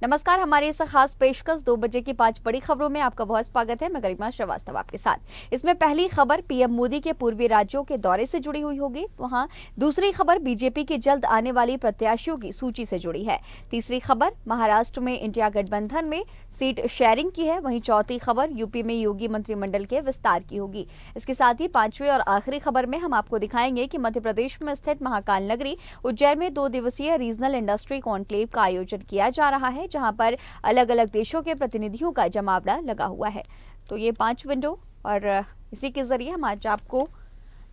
नमस्कार। हमारी इस खास पेशकश 2 बजे की 5 बड़ी खबरों में आपका बहुत स्वागत है। मैं गरिमा श्रीवास्तव आपके साथ। इसमें पहली खबर पीएम मोदी के पूर्वी राज्यों के दौरे से जुड़ी हुई होगी। वहां दूसरी खबर बीजेपी की जल्द आने वाली प्रत्याशियों की सूची से जुड़ी है। तीसरी खबर महाराष्ट्र में इंडिया गठबंधन में सीट शेयरिंग की है। वहीं चौथी खबर यूपी में योगी मंत्रिमंडल के विस्तार की होगी। इसके साथ ही पांचवी और आखिरी खबर में हम आपको दिखाएंगे कि मध्य प्रदेश में स्थित महाकाल नगरी उज्जैन में 2 दिवसीय रीजनल इंडस्ट्री कॉन्क्लेव का आयोजन किया जा रहा है, जहां पर अलग अलग देशों के प्रतिनिधियों का जमावड़ा लगा हुआ है। तो ये 5 विंडो और इसी के जरिए हम आज आपको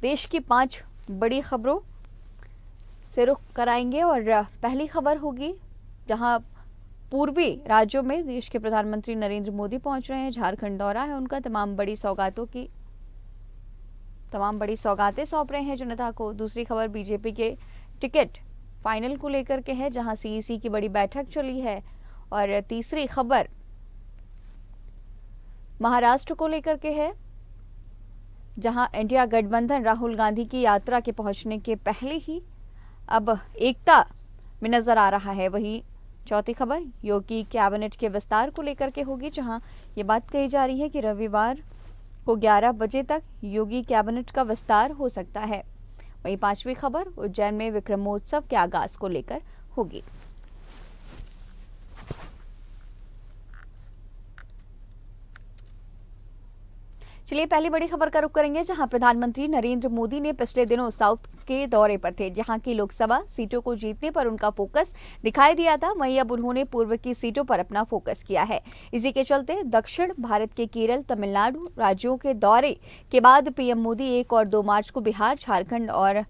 देश की 5 बड़ी खबरों से रुख कराएंगे। और पहली खबर होगी जहां पूर्वी राज्यों में देश के प्रधानमंत्री नरेंद्र मोदी पहुंच रहे हैं। झारखंड दौरा है उनका। तमाम बड़ी सौगातें सौंप रहे हैं जनता को। दूसरी खबर बीजेपी के टिकट फाइनल को लेकर के है, जहां सीईसी की बड़ी बैठक चली है। और तीसरी खबर महाराष्ट्र को लेकर के है, जहां इंडिया गठबंधन राहुल गांधी की यात्रा के पहुंचने के पहले ही अब एकता में नजर आ रहा है। वहीं चौथी खबर योगी कैबिनेट के विस्तार को लेकर के होगी, जहां ये बात कही जा रही है कि रविवार को 11 बजे तक योगी कैबिनेट का विस्तार हो सकता है। वहीं पांचवी खबर उज्जैन में विक्रमोत्सव के आगाज को लेकर होगी। चलिए पहली बड़ी खबर का रुख करेंगे, जहां प्रधानमंत्री नरेंद्र मोदी ने पिछले दिनों साउथ के दौरे पर थे, जहां की लोकसभा सीटों को जीतने पर उनका फोकस दिखाई दिया था। वहीं अब उन्होंने पूर्व की सीटों पर अपना फोकस किया है। इसी के चलते दक्षिण भारत के केरल, तमिलनाडु राज्यों के दौरे के बाद पीएम मोदी 1 और 2 मार्च को बिहार, झारखंड और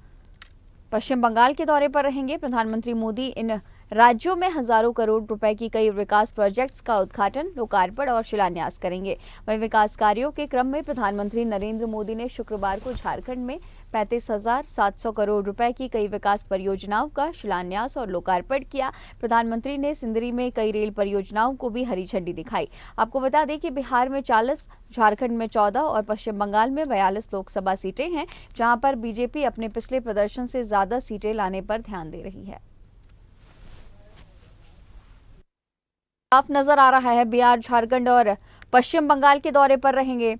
पश्चिम बंगाल के दौरे पर रहेंगे। प्रधानमंत्री मोदी इन राज्यों में हजारों करोड़ रुपए की कई विकास प्रोजेक्ट्स का उद्घाटन, लोकार्पण और शिलान्यास करेंगे। वहीं विकास कार्यों के क्रम में प्रधानमंत्री नरेंद्र मोदी ने शुक्रवार को झारखंड में 35,700 करोड़ रुपए की कई विकास परियोजनाओं का शिलान्यास और लोकार्पण किया। प्रधानमंत्री ने सिंदरी में कई रेल परियोजनाओं को भी हरी झंडी दिखाई। आपको बता दें कि बिहार में 40, झारखंड में 14 और पश्चिम बंगाल में 42 लोकसभा सीटें हैं, जहां पर बीजेपी अपने पिछले प्रदर्शन से ज्यादा सीटें लाने पर ध्यान दे रही है। साफ नजर आ रहा है बिहार, झारखंड और पश्चिम बंगाल के दौरे पर रहेंगे।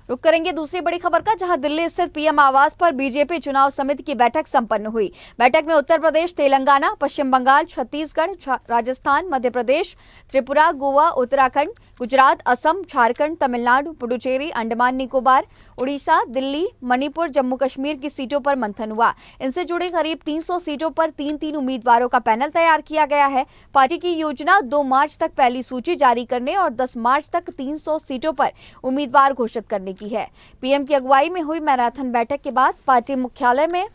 रुक करेंगे दूसरी बड़ी खबर का, जहां दिल्ली स्थित पीएम आवास पर बीजेपी चुनाव समिति की बैठक संपन्न हुई। बैठक में उत्तर प्रदेश, तेलंगाना, पश्चिम बंगाल, छत्तीसगढ़, राजस्थान, मध्य प्रदेश, त्रिपुरा, गोवा, उत्तराखंड, गुजरात, असम, झारखंड, तमिलनाडु, पुडुचेरी, अंडमान निकोबार, उड़ीसा, दिल्ली, मणिपुर, जम्मू कश्मीर की सीटों पर मंथन हुआ। इनसे जुड़े करीब 300 सीटों पर 3-3 उम्मीदवारों का पैनल तैयार किया गया है। पार्टी की योजना 2 मार्च तक पहली सूची जारी करने और 10 मार्च तक 300 सीटों पर उम्मीदवार घोषित करने की है। पीएम की अगुवाई में हुई मैराथन बैठक के बाद पार्टी मुख्यालय में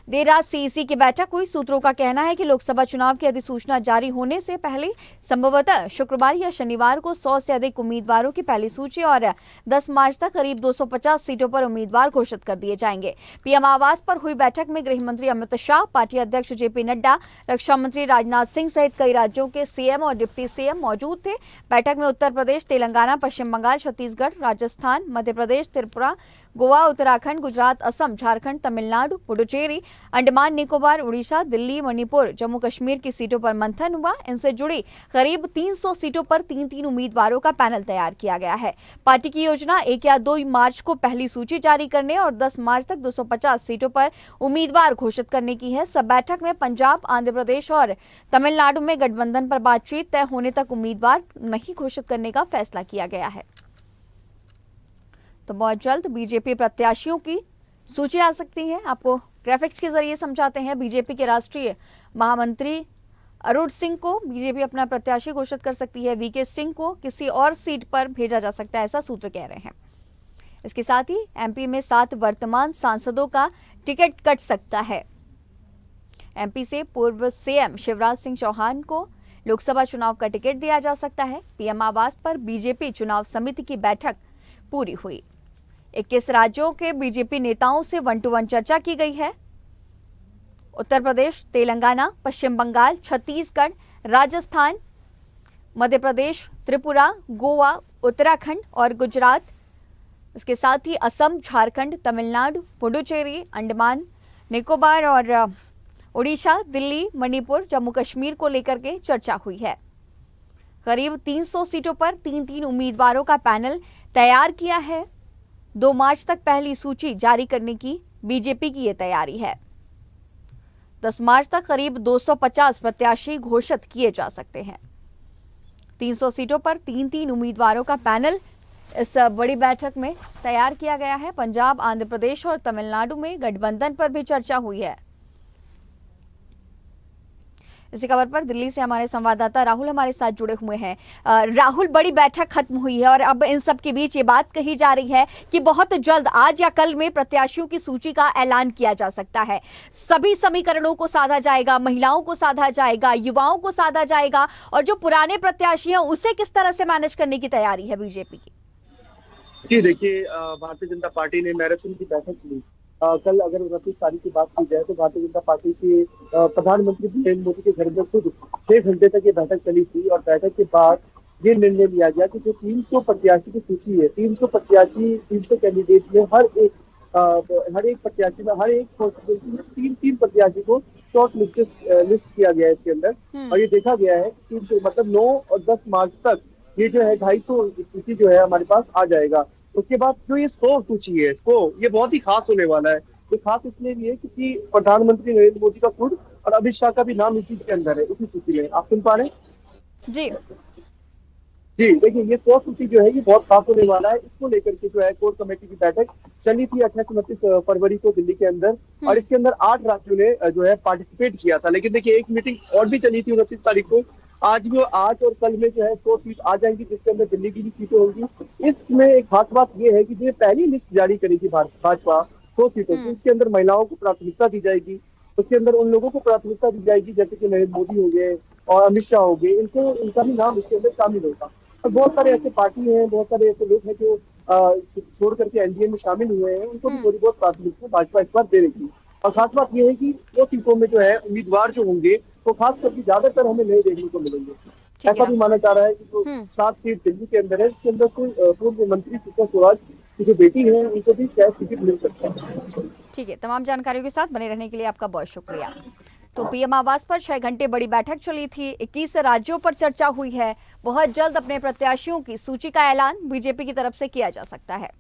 देर रात सीईसी की बैठक हुई। सूत्रों का कहना है कि लोकसभा चुनाव की अधिसूचना जारी होने से पहले संभवतः शुक्रवार या शनिवार को 100 से अधिक उम्मीदवारों की पहली सूची और 10 मार्च तक करीब 250 सीटों पर उम्मीदवार घोषित कर दिए जाएंगे। पीएम आवास पर हुई बैठक में गृह मंत्री अमित शाह, पार्टी अध्यक्ष जेपी नड्डा, रक्षा मंत्री राजनाथ सिंह सहित कई राज्यों के सीएम और डिप्टी सीएम मौजूद थे। बैठक में उत्तर प्रदेश, तेलंगाना, पश्चिम बंगाल, छत्तीसगढ़, राजस्थान, मध्य प्रदेश, त्रिपुरा, गोवा, उत्तराखंड, गुजरात, असम, झारखंड, तमिलनाडु, पुडुचेरी, अंडमान निकोबार, उड़ीसा, दिल्ली, मणिपुर, जम्मू कश्मीर की सीटों पर मंथन हुआ। इनसे जुड़ी करीब 300 सीटों पर 3-3 उम्मीदवारों का पैनल तैयार किया गया है। पार्टी की योजना 1 या 2 मार्च को पहली सूची जारी करने और 10 मार्च तक 250 सीटों पर उम्मीदवार घोषित करने की है। सब बैठक में पंजाब, आंध्र प्रदेश और तमिलनाडु में गठबंधन पर बातचीत तय होने तक उम्मीदवार नहीं घोषित करने का फैसला किया गया है। तो बहुत जल्द बीजेपी प्रत्याशियों की सूची आ सकती है। आपको ग्राफिक्स के जरिए समझाते हैं। बीजेपी के राष्ट्रीय महामंत्री अरुण सिंह को बीजेपी अपना प्रत्याशी घोषित कर सकती है। वीके सिंह को किसी और सीट पर भेजा जा सकता है, ऐसा सूत्र कह रहे हैं। इसके साथ ही एमपी में 7 वर्तमान सांसदों का टिकट कट सकता है। एमपी से पूर्व सीएम शिवराज सिंह चौहान को लोकसभा चुनाव का टिकट दिया जा सकता है। पीएम आवास पर बीजेपी चुनाव समिति की बैठक पूरी हुई। 21 राज्यों के बीजेपी नेताओं से 1-to-1 चर्चा की गई है। उत्तर प्रदेश, तेलंगाना, पश्चिम बंगाल, छत्तीसगढ़, राजस्थान, मध्य प्रदेश, त्रिपुरा, गोवा, उत्तराखंड और गुजरात, इसके साथ ही असम, झारखंड, तमिलनाडु, पुडुचेरी, अंडमान निकोबार और उड़ीसा, दिल्ली, मणिपुर, जम्मू कश्मीर को लेकर के चर्चा हुई है। करीब 300 सीटों पर 3-3 उम्मीदवारों का पैनल तैयार किया है। 2 मार्च तक पहली सूची जारी करने की बीजेपी की ये तैयारी है। 10 मार्च तक करीब 250 प्रत्याशी घोषित किए जा सकते हैं। 300 सीटों पर 3-3 उम्मीदवारों का पैनल इस बड़ी बैठक में तैयार किया गया है। पंजाब, आंध्र प्रदेश और तमिलनाडु में गठबंधन पर भी चर्चा हुई है। इसी खबर पर दिल्ली से हमारे संवाददाता राहुल हमारे साथ जुड़े हुए हैं। राहुल, बड़ी बैठक खत्म हुई है और अब इन सब के बीच ये बात कही जा रही है कि बहुत जल्द आज या कल में प्रत्याशियों की सूची का ऐलान किया जा सकता है। सभी समीकरणों को साधा जाएगा, महिलाओं को साधा जाएगा, युवाओं को साधा जाएगा, और जो पुराने प्रत्याशी हैं उसे किस तरह से मैनेज करने की तैयारी है बीजेपी की? जी देखिए, भारतीय जनता पार्टी ने मैराथन की बैठक ली। कल अगर 29 तारीख की बात की जाए तो भारतीय जनता पार्टी के प्रधानमंत्री नरेंद्र मोदी के घर में खुद 6 घंटे तक ये बैठक चली थी और बैठक के बाद ये निर्णय लिया गया कि जो 300 प्रत्याशी की सूची है, 300 प्रत्याशी, 300 कैंडिडेट में हर एक प्रत्याशी में, हर एक कॉन्स्टिट्यूंसी में 3-3 प्रत्याशी को शॉर्ट लिस्ट किया गया है इसके अंदर। और ये देखा गया है कि मतलब 9 और 10 मार्च तक ये जो है 250 सूची जो है हमारे पास आ जाएगा। उसके बाद जो ये 100 सूची है, ये बहुत ही खास होने वाला है। ये खास इसलिए भी है क्योंकि प्रधानमंत्री नरेंद्र मोदी का खुद और अमित शाह का भी नाम इसी के अंदर है, इसी सूची में। आप सुन पा रहे हैं? जी जी देखिए, ये 100 सूची जो है ये बहुत खास होने वाला है। इसको लेकर के जो है कोर कमेटी की बैठक चली थी 28-29 फरवरी को दिल्ली के अंदर, और इसके अंदर 8 राज्यों ने जो है पार्टिसिपेट किया था। लेकिन देखिए, एक मीटिंग और भी चली थी 29 तारीख को। आज और कल में जो है 100 सीट आ जाएंगी, जिसके अंदर दिल्ली की भी सीटें होंगी। इसमें एक खास बात ये है कि जो पहली लिस्ट जारी करेगी भाजपा 100 सीटों की, उसके अंदर महिलाओं को प्राथमिकता दी जाएगी। उसके अंदर उन लोगों को प्राथमिकता दी जाएगी जैसे कि नरेंद्र मोदी हो गए और अमित शाह हो गए, इनका भी नाम इसके अंदर शामिल होगा। और बहुत सारे ऐसे पार्टी हैं, बहुत सारे ऐसे लोग हैं जो छोड़ करके एनडीए में शामिल हुए हैं, उनको भी थोड़ी बहुत प्राथमिकता भाजपा इस बार दे रही है। और खास बात यह है कि 2 सीटों में जो है उम्मीदवार जो होंगे तो खास करके ज्यादातर हमें नए देखने को मिलेंगे। ऐसा भी माना जा रहा है कि जो 7 सीट दिल्ली के अंदर है, इसके अंदर कोई पूर्व मंत्री सुषमा स्वराज की जो बेटी है उनको भी शायद टिकट मिल सकता है। ठीक है, तमाम जानकारियों के साथ बने रहने के लिए आपका बहुत शुक्रिया। तो पीएम आवास पर 6 घंटे बड़ी बैठक चली थी। 21 राज्यों पर चर्चा हुई है। बहुत जल्द अपने प्रत्याशियों की सूची का ऐलान बीजेपी की तरफ से किया जा सकता है।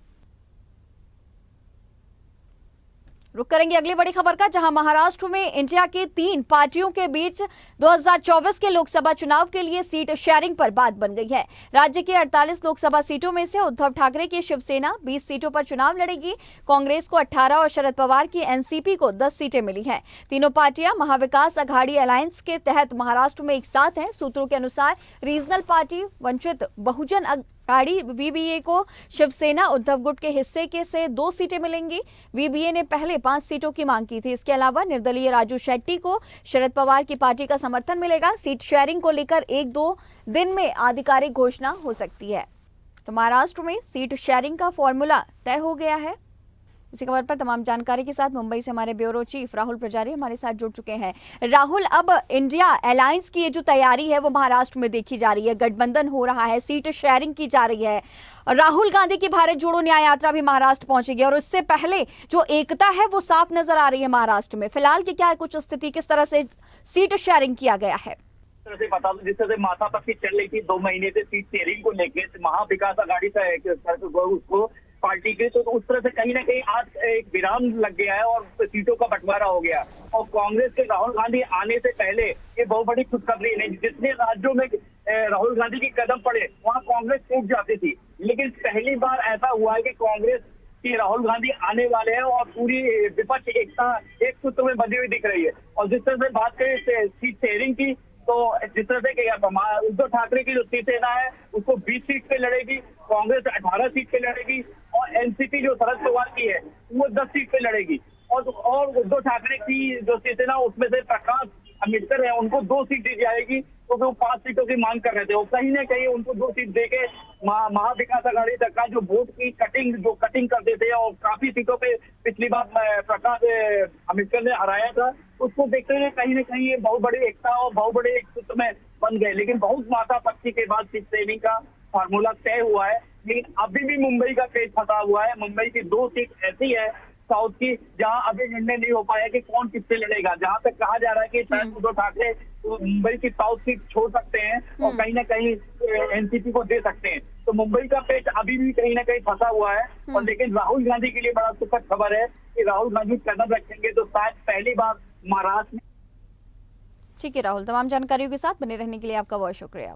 रुक करेंगे अगली बड़ी खबर का, जहां महाराष्ट्र में इंडिया की 3 पार्टियों के बीच 2024 के लोकसभा चुनाव के लिए सीट शेयरिंग पर बात बन गई है। राज्य के 48 लोकसभा सीटों में से उद्धव ठाकरे की शिवसेना 20 सीटों पर चुनाव लड़ेगी। कांग्रेस को 18 और शरद पवार की एनसीपी को 10 सीटें मिली हैं। तीनों पार्टियां महाविकास अघाड़ी अलायंस के तहत महाराष्ट्र में एक साथ हैं। सूत्रों के अनुसार regional party Vanchit Bahujan Aghadi VBA को शिवसेना उद्धव गुट के हिस्से के से 2 सीटें मिलेंगी। वीबीए ने पहले 5 सीटों की मांग की थी। इसके अलावा निर्दलीय राजू शेट्टी को शरद पवार की पार्टी का समर्थन मिलेगा। सीट शेयरिंग को लेकर 1-2 दिन में आधिकारिक घोषणा हो सकती है। तो महाराष्ट्र में सीट शेयरिंग का फॉर्मूला तय हो गया है। इसी खबर पर तमाम जानकारी के साथ मुंबई से हमारे ब्यूरो चीफ राहुल प्रजारी हमारे साथ जुड़ चुके हैं। राहुल, अब इंडिया अलायंस की ये जो तैयारी है वो महाराष्ट्र में देखी जा रही है, गठबंधन हो रहा है, सीट शेयरिंग की जा रही है। राहुल गांधी की भारत जोड़ो न्याय यात्रा भी महाराष्ट्र पहुंचेगी और उससे पहले जो एकता है वो साफ नजर आ रही है महाराष्ट्र में। फिलहाल की क्या है कुछ स्थिति, किस तरह से सीट शेयरिंग किया गया है? से बता दो, जिस तरह से माथापच्ची चल रही थी 2 महीने से सीट शेयरिंग को लेकर महाविकास अघाड़ी उसको पार्टी के, तो उस तरह से कहीं ना कहीं आज एक विराम लग गया है और सीटों का बंटवारा हो गया। और कांग्रेस के राहुल गांधी आने से पहले ये बहुत बड़ी खुशखबरी है। जितने राज्यों में राहुल गांधी की कदम पड़े वहां कांग्रेस टूट जाती थी, लेकिन पहली बार ऐसा हुआ है कि कांग्रेस की राहुल गांधी आने वाले हैं और पूरी विपक्ष एकता एक सूत्र में बंधी हुई दिख रही है। और जिस तरह से बात करें सीट शेयरिंग की, तो जिस तरह से उद्धव ठाकरे की जो शिवसेना है उसको 20 सीट पे लड़ेगी, कांग्रेस 18 सीट पे लड़ेगी और एनसीपी जो शरद पवार की है वो 10 सीट पे लड़ेगी। और उद्धव ठाकरे की जो शिवसेना उसमें से प्रकाश अम्बेडकर है उनको 2 सीट दी जाएगी, तो वो 5 सीटों की मांग कर रहे थे। और कहीं ना कहीं उनको 2 सीट देके महाविकास अघाड़ी सरकार जो वोट की कटिंग करते थे और काफी सीटों पे पिछली बार प्रकाश अम्बेडकर ने हराया था, उसको देखते हुए कहीं ना कहीं ये बहुत बड़ी एकता और बहुत बड़े एक सूत्र में बन गए। लेकिन बहुत माथापच्ची के बाद सीट शेयरिंग का फार्मूला तय हुआ है, लेकिन अभी भी मुंबई का केस फंसा हुआ है। मुंबई की 2 सीट ऐसी है साउथ की, जहां अभी निर्णय नहीं हो पाया कि कौन किससे लड़ेगा। जहां तक कहा जा रहा है कि शायद उद्धव ठाकरे मुंबई की साउथ सीट छोड़ सकते हैं और कहीं ना कहीं एनसीपी को दे सकते हैं। तो मुंबई का पेच अभी भी कहीं ना कहीं फंसा हुआ है। और लेकिन राहुल गांधी के लिए बड़ा सुखद खबर है कि राहुल गांधी कदम रखेंगे तो शायद पहली बार महाराष्ट्र में। ठीक है राहुल, तमाम जानकारियों के साथ बने रहने के लिए आपका बहुत शुक्रिया।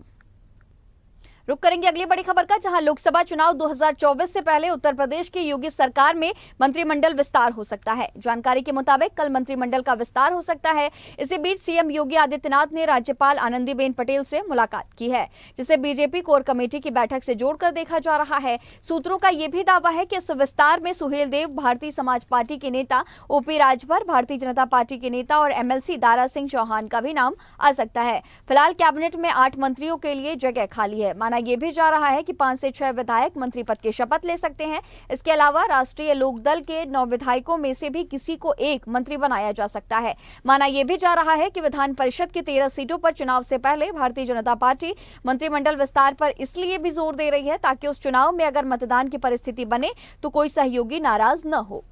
रुक करेंगे अगली बड़ी खबर का, जहां लोकसभा चुनाव 2024 से पहले उत्तर प्रदेश की योगी सरकार में मंत्रिमंडल विस्तार हो सकता है। जानकारी के मुताबिक कल मंत्रिमंडल का विस्तार हो सकता है। इसी बीच सीएम योगी आदित्यनाथ ने राज्यपाल आनंदीबेन पटेल से मुलाकात की है, जिसे बीजेपी कोर कमेटी की बैठक से जोड़कर देखा जा रहा है। सूत्रों का यह भी दावा है कि इस विस्तार में सुहेल देव, भारतीय समाज पार्टी के नेता ओपी राजभर, भारतीय जनता पार्टी के नेता और एमएलसी दारा सिंह चौहान का भी नाम आ सकता है। फिलहाल कैबिनेट में 8 मंत्रियों के लिए जगह खाली है। माना यह भी जा रहा है कि 5 से 6 विधायक मंत्री पद की शपथ ले सकते हैं। इसके अलावा राष्ट्रीय लोकदल के 9 विधायकों में से भी किसी को एक मंत्री बनाया जा सकता है। माना यह भी जा रहा है कि विधान परिषद की 13 सीटों पर चुनाव से पहले भारतीय जनता पार्टी मंत्रिमंडल विस्तार पर इसलिए भी जोर दे रही है ताकि उस चुनाव में अगर मतदान की परिस्थिति बने तो कोई सहयोगी नाराज न हो।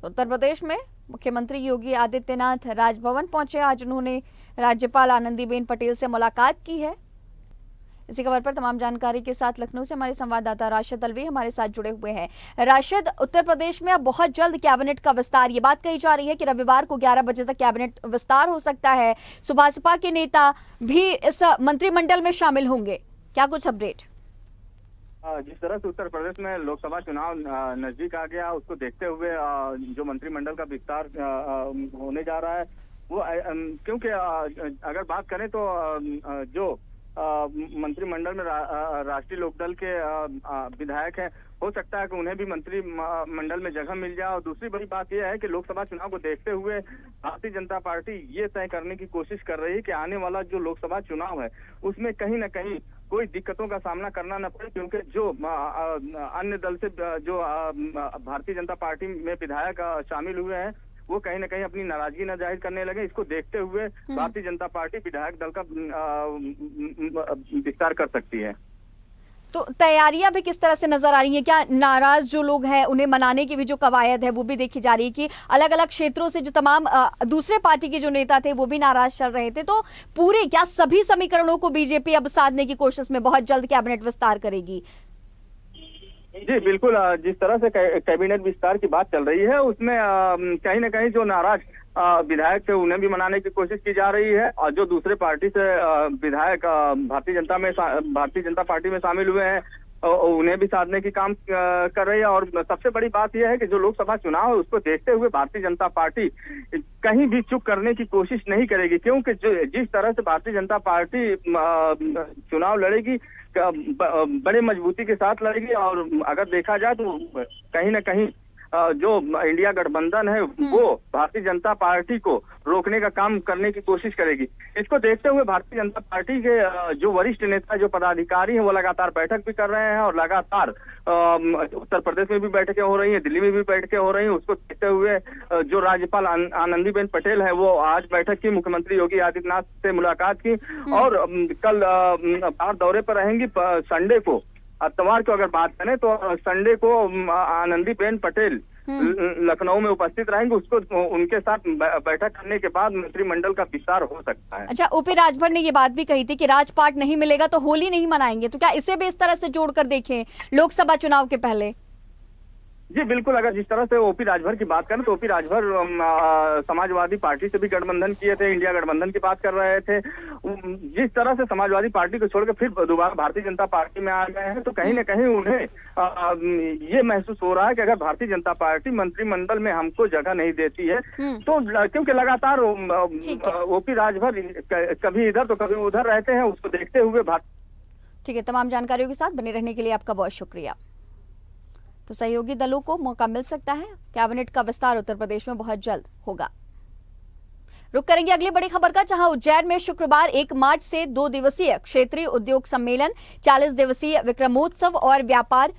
उत्तर प्रदेश में मुख्यमंत्री योगी आदित्यनाथ राजभवन पहुंचे। आज उन्होंने राज्यपाल आनंदीबेन पटेल से मुलाकात की है। इसी खबर पर तमाम जानकारी के साथ लखनऊ से हमारे संवाददाता राशिद अलवी हमारे साथ जुड़े हुए हैं। राशिद, उत्तर प्रदेश में अब बहुत जल्द कैबिनेट का विस्तार, ये बात कही जा रही है कि रविवार को 11 बजे तक कैबिनेट विस्तार हो सकता है। सुभाषपा के नेता भी इस मंत्रिमंडल में शामिल होंगे, क्या कुछ अपडेट? जिस तरह से उत्तर प्रदेश में लोकसभा चुनाव नजदीक आ गया, उसको देखते हुए जो मंत्रिमंडल का विस्तार होने जा रहा है वो क्योंकि अगर बात करें तो जो मंत्रिमंडल में राष्ट्रीय लोकदल के विधायक हैं, हो सकता है कि उन्हें भी मंत्रिमंडल में जगह मिल जाए। और दूसरी बड़ी बात यह है कि लोकसभा चुनाव को देखते हुए भारतीय जनता पार्टी ये तय करने की कोशिश कर रही है कि आने वाला जो लोकसभा चुनाव है उसमें कहीं न कहीं कोई दिक्कतों का सामना करना न पड़े, क्योंकि जो अन्य दल से जो भारतीय जनता पार्टी में विधायक शामिल हुए हैं वो कहीं न कहीं अपनी नाराजगी न जाहिर करने लगे। इसको देखते हुए भारतीय जनता पार्टी विधायक दल का विस्तार कर सकती है। तो तैयारियां भी किस तरह से नजर आ रही हैं? क्या नाराज जो लोग हैं उन्हें मनाने की भी जो कवायद है वो भी देखी जा रही है कि अलग अलग क्षेत्रों से जो तमाम दूसरे पार्टी के जो नेता थे वो भी नाराज चल रहे थे? तो पूरे क्या सभी समीकरणों को बीजेपी अब साधने की कोशिश में बहुत जल्द कैबिनेट विस्तार करेगी? जी बिल्कुल, जिस तरह से कैबिनेट विस्तार की बात चल रही है उसमें कहीं न कहीं जो नाराज विधायक थे उन्हें भी मनाने की कोशिश की जा रही है, और जो दूसरे पार्टी से विधायक भारतीय जनता पार्टी में शामिल हुए हैं उन्हें भी साधने की काम कर रही है। और सबसे बड़ी बात यह है कि जो लोकसभा चुनाव है उसको देखते हुए भारतीय जनता पार्टी कहीं भी चुप करने की कोशिश नहीं करेगी, क्योंकि जिस तरह से भारतीय जनता पार्टी चुनाव लड़ेगी बड़े मजबूती के साथ लड़ेगी। और अगर देखा जाए तो कहीं न कहीं जो इंडिया गठबंधन है वो भारतीय जनता पार्टी को रोकने का काम करने की कोशिश करेगी। इसको देखते हुए भारतीय जनता पार्टी के जो वरिष्ठ नेता, जो पदाधिकारी हैं वो लगातार बैठक भी कर रहे हैं और लगातार उत्तर प्रदेश में भी बैठकें हो रही हैं, दिल्ली में भी बैठकें हो रही हैं। उसको देखते हुए जो राज्यपाल आनंदीबेन पटेल है वो आज बैठक की, मुख्यमंत्री योगी आदित्यनाथ से मुलाकात की और कल बाहर दौरे पर रहेंगी। संडे को, इतवार को अगर बात करें तो संडे को आनंदीबेन पटेल लखनऊ में उपस्थित रहेंगे। उसको उनके साथ बैठक करने के बाद मंत्रिमंडल का विस्तार हो सकता है। अच्छा, ओपी राजभर ने ये बात भी कही थी कि राजपाट नहीं मिलेगा तो होली नहीं मनाएंगे, तो क्या इसे भी इस तरह से जोड़कर देखें लोकसभा चुनाव के पहले? जी बिल्कुल, अगर जिस तरह से ओपी राजभर की बात करें तो ओपी राजभर समाजवादी पार्टी से भी गठबंधन किए थे, इंडिया गठबंधन की बात कर रहे थे। जिस तरह से समाजवादी पार्टी को छोड़कर फिर दोबारा भारतीय जनता पार्टी में आ गए हैं तो कहीं न कहीं उन्हें ये महसूस हो रहा है कि अगर भारतीय जनता पार्टी मंत्रिमंडल में हमको जगह नहीं देती है तो, क्योंकि लगातार ओपी राजभर कभी इधर तो कभी उधर रहते हैं, उसको देखते हुए ठीक है, तमाम जानकारियों के साथ बने रहने के लिए आपका बहुत शुक्रिया। तो सहयोगी दलों को मौका मिल सकता है, कैबिनेट का विस्तार उत्तर प्रदेश में बहुत जल्द होगा। रुक करेंगे अगली बड़ी खबर का, जहां उज्जैन में शुक्रवार 1 मार्च से 2 दिवसीय क्षेत्रीय उद्योग सम्मेलन, 40 दिवसीय विक्रमोत्सव और व्यापार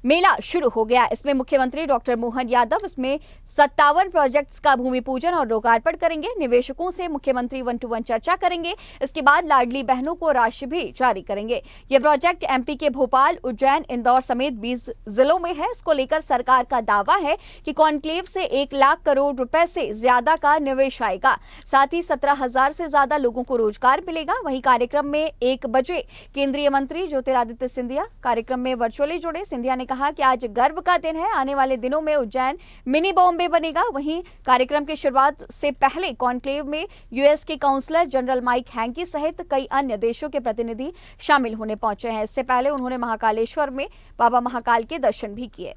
मेला शुरू हो गया। इसमें मुख्यमंत्री डॉक्टर मोहन यादव इसमें 57 प्रोजेक्ट्स का भूमि पूजन और लोकार्पण करेंगे। निवेशकों से मुख्यमंत्री 1-to-1 चर्चा करेंगे। इसके बाद लाडली बहनों को राशि भी जारी करेंगे। ये प्रोजेक्ट एमपी के भोपाल, उज्जैन, इंदौर समेत 20 जिलों में है। इसको लेकर सरकार का दावा है कि कॉन्क्लेव से 1 लाख करोड़ रुपए से ज्यादा का निवेश आएगा। साथ ही 17,000 से ज्यादा लोगों को रोजगार मिलेगा। वहीं कार्यक्रम में 1 बजे केंद्रीय मंत्री ज्योतिरादित्य सिंधिया कार्यक्रम में वर्चुअली जुड़े। सिंधिया ने कहा कि आज गर्व का दिन है। आने वाले दिनों में उज्जैन मिनी बॉम्बे बनेगा। वहीं कार्यक्रम की शुरुआत से पहले कॉन्क्लेव में यूएस के काउंसलर जनरल माइक हैंकी सहित कई अन्य देशों के प्रतिनिधि शामिल होने पहुंचे हैं। इससे पहले उन्होंने महाकालेश्वर में बाबा महाकाल के दर्शन भी किए।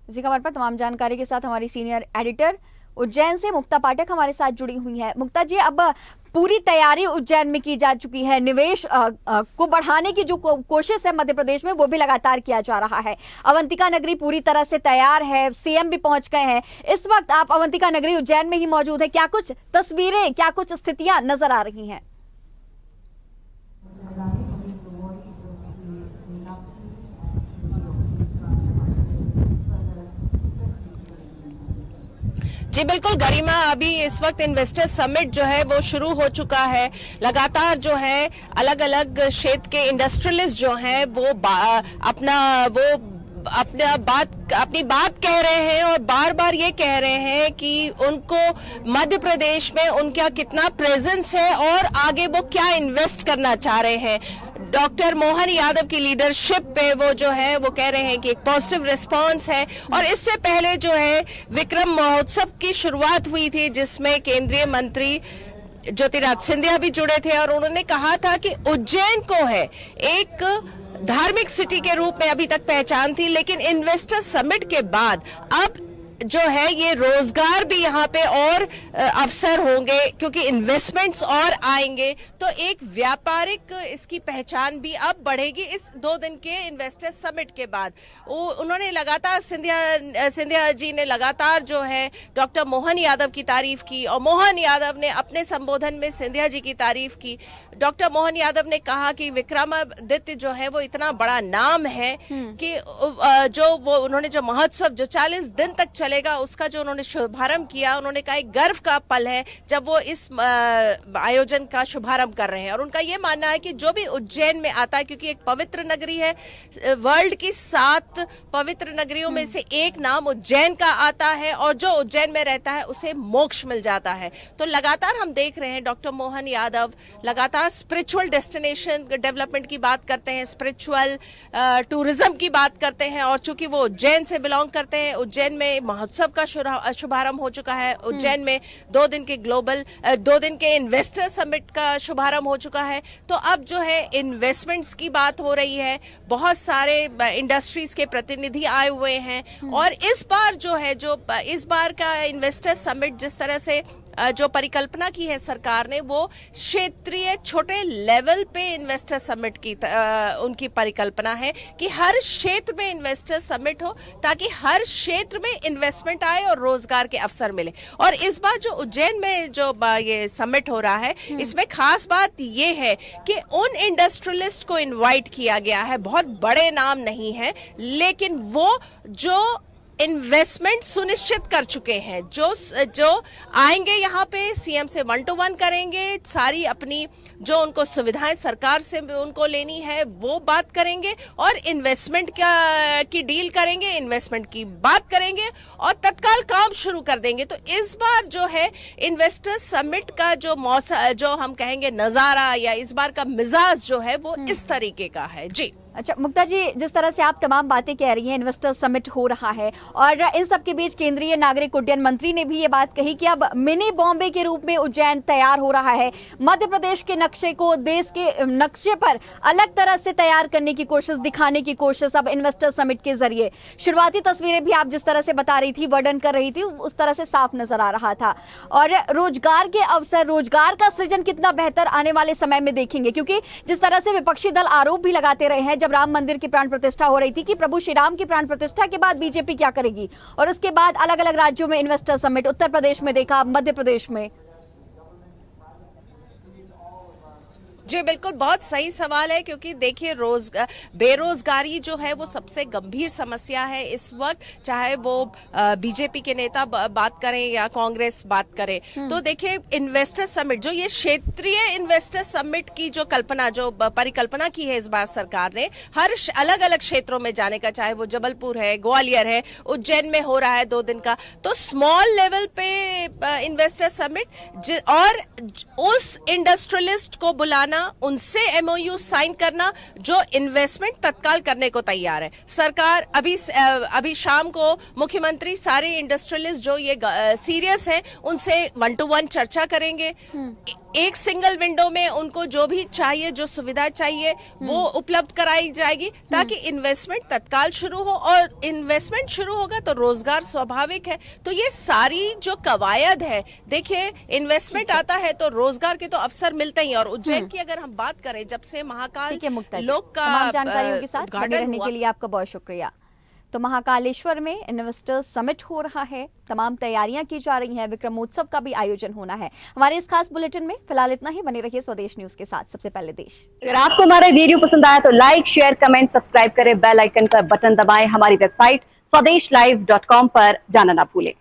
इसी खबर पर तमाम जानकारी के साथ हमारी सीनियर एडिटर उज्जैन से मुक्ता पाठक हमारे साथ जुड़ी हुई है। मुक्ता जी, अब पूरी तैयारी उज्जैन में की जा चुकी है। निवेश को बढ़ाने की जो कोशिश है मध्य प्रदेश में वो भी लगातार किया जा रहा है। अवंतिका नगरी पूरी तरह से तैयार है, सीएम भी पहुंच गए हैं। इस वक्त आप अवंतिका नगरी उज्जैन में ही मौजूद है। क्या कुछ तस्वीरें, क्या कुछ स्थितियां नजर आ रही हैं? जी बिल्कुल गरिमा, अभी इस वक्त इन्वेस्टर समिट जो है वो शुरू हो चुका है। लगातार जो है अलग अलग क्षेत्र के इंडस्ट्रियलिस्ट जो हैं वो अपनी बात कह रहे हैं और बार बार ये कह रहे हैं कि उनको मध्य प्रदेश में उनका कितना प्रेजेंस है और आगे वो क्या इन्वेस्ट करना चाह रहे हैं। डॉक्टर मोहन यादव की लीडरशिप पे वो जो है वो कह रहे हैं कि एक पॉजिटिव रिस्पांस है। और इससे पहले जो है विक्रम महोत्सव की शुरुआत हुई थी जिसमें केंद्रीय मंत्री ज्योतिरादित्य सिंधिया भी जुड़े थे और उन्होंने कहा था कि उज्जैन को है एक धार्मिक सिटी के रूप में अभी तक पहचान थी, लेकिन इन्वेस्टर समिट के बाद अब जो है ये रोजगार भी यहाँ पे और अवसर होंगे क्योंकि इन्वेस्टमेंट्स और आएंगे, तो एक व्यापारिक इसकी पहचान भी अब बढ़ेगी इस 2 दिन के इन्वेस्टर समिट के बाद। उन्होंने लगातार सिंधिया जी ने लगातार जो है डॉक्टर मोहन यादव की तारीफ की और मोहन यादव ने अपने संबोधन में सिंधिया जी की तारीफ की। डॉक्टर मोहन यादव ने कहा कि विक्रमादित्य जो है वो इतना बड़ा नाम है कि जो वो उन्होंने जो महोत्सव जो 40 दिन तक चलेगा उसका जो उन्होंने शुभारंभ किया, उन्होंने कहा एक गर्व का पल है जब वो इस आयोजन का शुभारंभ कर रहे हैं। और उनका ये मानना है कि जो भी उज्जैन में आता है, क्योंकि एक पवित्र नगरी है, वर्ल्ड की 7 पवित्र नगरियों में से एक नाम उज्जैन का आता है और जो उज्जैन में रहता है उसे मोक्ष मिल जाता है। तो लगातार हम देख रहे हैं डॉक्टर मोहन यादव लगातार स्पिरिचुअल डेस्टिनेशन डेवलपमेंट की बात करते हैं, स्पिरिचुअल टूरिज्म की बात करते हैं। और चूंकि वो उज्जैन से बिलोंग करते हैं, उज्जैन में महोत्सव का शुभारंभ हो चुका है। उज्जैन में 2 दिन के इन्वेस्टर समिट का शुभारंभ हो चुका है। तो अब जो है इन्वेस्टमेंट्स की बात हो रही है, बहुत सारे इंडस्ट्रीज के प्रतिनिधि आए हुए हैं। और इस बार जो है इस बार का इन्वेस्टर समिट जिस तरह से जो परिकल्पना की है सरकार ने, वो क्षेत्रीय छोटे लेवल पे इन्वेस्टर समिट की उनकी परिकल्पना है कि हर क्षेत्र में इन्वेस्टर समिट हो ताकि हर क्षेत्र में इन्वेस्टमेंट आए और रोजगार के अवसर मिले। और इस बार जो उज्जैन में जो ये समिट हो रहा है, इसमें खास बात ये है कि उन इंडस्ट्रियलिस्ट को इन्वाइट किया गया है, बहुत बड़े नाम नहीं है, लेकिन वो जो इन्वेस्टमेंट सुनिश्चित कर चुके हैं, जो आएंगे यहाँ पे सीएम से 1-to-1 करेंगे, सारी अपनी जो उनको सुविधाएं सरकार से उनको लेनी है वो बात करेंगे और इन्वेस्टमेंट की डील करेंगे, इन्वेस्टमेंट की बात करेंगे और तत्काल काम शुरू कर देंगे। तो इस बार जो है इन्वेस्टर समिट का जो हम कहेंगे नजारा या इस बार का मिजाज जो है वो इस तरीके का है। जी अच्छा मुक्ता जी, जिस तरह से आप तमाम बातें कह रही हैं, इन्वेस्टर समिट हो रहा है और इन सब के बीच केंद्रीय नागरिक उड्डयन मंत्री ने भी ये बात कही कि अब मिनी बॉम्बे के रूप में उज्जैन तैयार हो रहा है। मध्य प्रदेश के नक्शे को देश के नक्शे पर अलग तरह से तैयार करने की कोशिश, दिखाने की कोशिश अब इन्वेस्टर समिट के जरिए। शुरुआती तस्वीरें भी आप जिस तरह से बता रही थी, वर्णन कर रही थी, उस तरह से साफ नजर आ रहा था। और रोजगार के अवसर, रोजगार का सृजन कितना बेहतर आने वाले समय में देखेंगे, क्योंकि जिस तरह से विपक्षी दल आरोप भी लगाते रहे हैं जब राम मंदिर की प्राण प्रतिष्ठा हो रही थी कि प्रभु श्री राम की प्राण प्रतिष्ठा के बाद बीजेपी क्या करेगी, और उसके बाद अलग अलग राज्यों में इन्वेस्टर समिट, उत्तर प्रदेश में देखा, मध्य प्रदेश में। जी बिल्कुल, बहुत सही सवाल है, क्योंकि देखिए बेरोजगारी जो है वो सबसे गंभीर समस्या है इस वक्त, चाहे वो बीजेपी के नेता बात करें या कांग्रेस बात करे। तो देखिए इन्वेस्टर समिट, जो ये क्षेत्रीय इन्वेस्टर समिट की जो परिकल्पना की है इस बार सरकार ने, हर अलग अलग क्षेत्रों में जाने का, चाहे वो जबलपुर है, ग्वालियर है, उज्जैन में हो रहा है 2 दिन का, तो स्मॉल लेवल पे इन्वेस्टर समिट और उस इंडस्ट्रियलिस्ट को बुलाना, उनसे एमओयू साइन करना जो इन्वेस्टमेंट तत्काल करने को तैयार है। सरकार अभी शाम को मुख्यमंत्री सारे इंडस्ट्रियलिस्ट जो ये सीरियस है उनसे 1-to-1 चर्चा करेंगे। एक सिंगल विंडो में उनको जो भी चाहिए, जो सुविधा चाहिए वो उपलब्ध कराई जाएगी, ताकि इन्वेस्टमेंट तत्काल शुरू हो, और इन्वेस्टमेंट शुरू होगा तो रोजगार स्वाभाविक है। तो ये सारी जो कवायद है, देखिए इन्वेस्टमेंट आता है तो रोजगार के तो अवसर मिलते ही। और उज्जैन की अगर हम बात करें, जब से महाकाल लोक का तमाम जानकारियों के साथ बने रहने के लिए आपका बहुत शुक्रिया। तो महाकालेश्वर में इन्वेस्टर समिट हो रहा है, तमाम तैयारियां की जा रही हैं, विक्रमोत्सव का भी आयोजन होना है। हमारे इस खास बुलेटिन में फिलहाल इतना ही। बने रहिए स्वदेश न्यूज के साथ। सबसे पहले देश। अगर आपको हमारा वीडियो पसंद आया तो लाइक, शेयर, कमेंट, सब्सक्राइब करें, बेल आइकन का बटन दबाएं, हमारी वेबसाइट swadeshlive.com पर जाना ना भूलें।